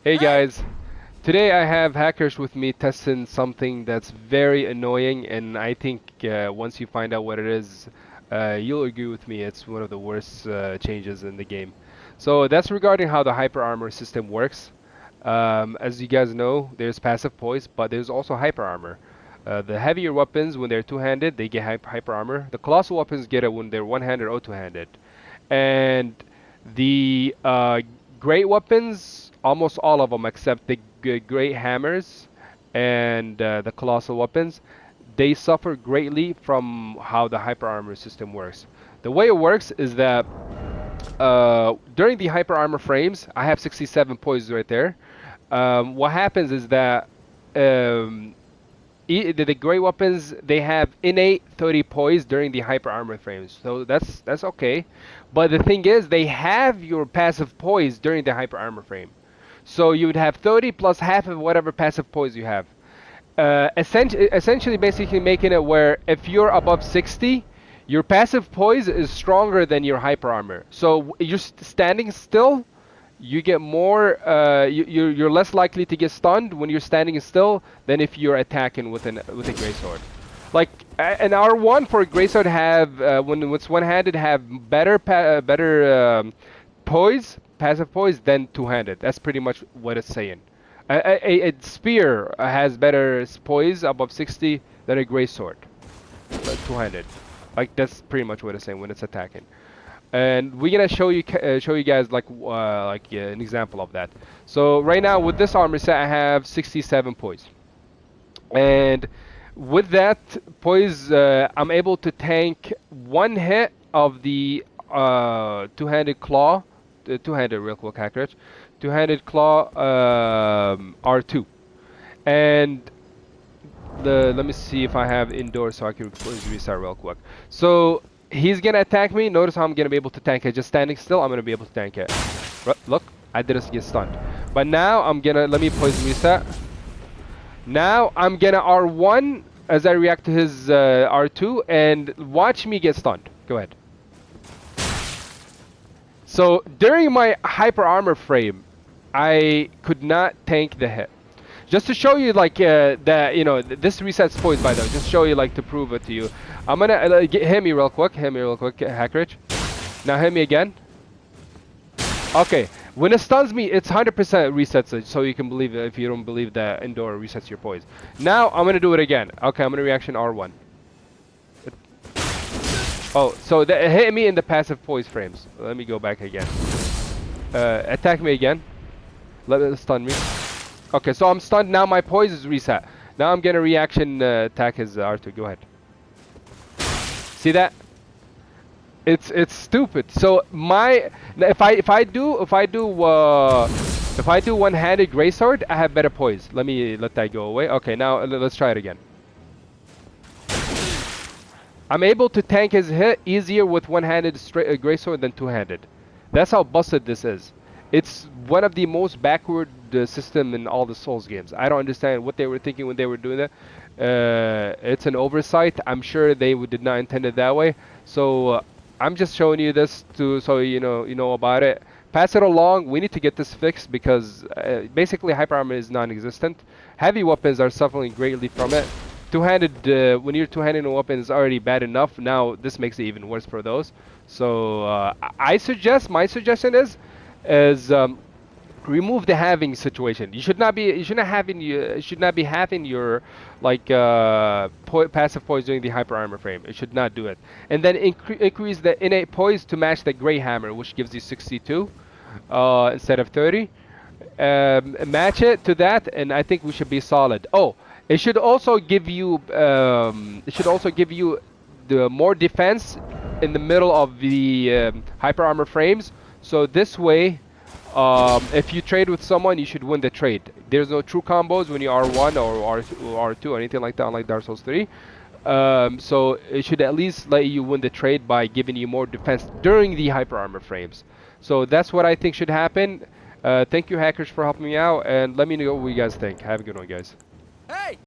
Hey guys, today I have hackers with me testing something that's very annoying, and I think once you find out what it is, you'll agree with me. It's one of the worst changes in the game. So that's regarding how the hyper armor system works. As you guys know, there's passive poise, but there's also hyper armor. The heavier weapons, when they're two-handed, they get hyper armor. The colossal weapons get it when they're one-handed or two-handed. And the great weapons, almost all of them except the great hammers and the colossal weapons, they suffer greatly from how the hyper armor system works. The way it works is that during the hyper armor frames, I have 67 poise right there. What happens is that um, the great weapons, they have innate 30 poise during the hyper armor frames, so that's okay. But the thing is, they have your passive poise during the hyper armor frame, so you would have 30 plus half of whatever passive poise you have. Essentially, basically making it where if you're above 60, your passive poise is stronger than your hyper armor. So you're standing still, you get more. You're less likely to get stunned when you're standing still than if you're attacking with a greatsword. Like an R1 for a greatsword have when it's one-handed have better poise, passive poise than two-handed. That's pretty much what it's saying. A spear has better poise above 60 than a greatsword, two-handed. Like that's pretty much what it's saying when it's attacking. And we're gonna show you guys like an example of that. So right now with this armor set, I have 67 poise, and with that poise, I'm able to tank one hit of the two-handed claw, two-handed real quick accurate, two-handed claw R2, and let me see if I have indoor so I can please restart real quick. So he's gonna attack me. Notice how I'm gonna be able to tank it. Just standing still, I'm gonna be able to tank it. Look, I didn't get stunned. But now I'm gonna let me poison reset. Now I'm gonna R1 as I react to his R2 and watch me get stunned. Go ahead. So during my hyper armor frame, I could not tank the hit. Just to show you like that, you know, this resets poise by the way. Just show you like to prove it to you. I'm gonna hit me real quick. Hit me real quick, Hackrich. Now hit me again. Okay. When it stuns me, it's 100% resets it, so you can believe it if you don't believe that indoor resets your poise. Now I'm gonna do it again. Okay, I'm gonna reaction R1. Oh, so it hit me in the passive poise frames. Let me go back again. Attack me again. Let it stun me. Okay, so I'm stunned. Now my poise is reset. Now I'm gonna reaction attack his R2. Go ahead. See that? It's stupid. So my if I do one-handed greatsword, I have better poise. Let me let that go away. Okay, now let's try it again. I'm able to tank his hit easier with one-handed greatsword than two-handed. That's how busted this is. It's one of the most backward system in all the Souls games. I don't understand what they were thinking when they were doing that. It's an oversight. I'm sure they did not intend it that way. So I'm just showing you this so you know about it. Pass it along. We need to get this fixed because basically hyper armor is non-existent. Heavy weapons are suffering greatly from it. Two-handed, when you're two-handed a weapon is already bad enough. Now this makes it even worse for those. So my suggestion is remove the halving situation. You should not be having your like passive poise during the hyper armor frame. It should not do it. And then increase the innate poise to match the gray hammer, which gives you 62 instead of 30. Match it to that, and I think we should be solid. Oh, it should also give you the more defense in the middle of the hyper armor frames. So this way, if you trade with someone, you should win the trade. There's no true combos when you R1 or R2 or anything like that, unlike Dark Souls 3. So it should at least let you win the trade by giving you more defense during the hyper armor frames. So that's what I think should happen. Thank you, hackers, for helping me out, and let me know what you guys think. Have a good one, guys. Hey!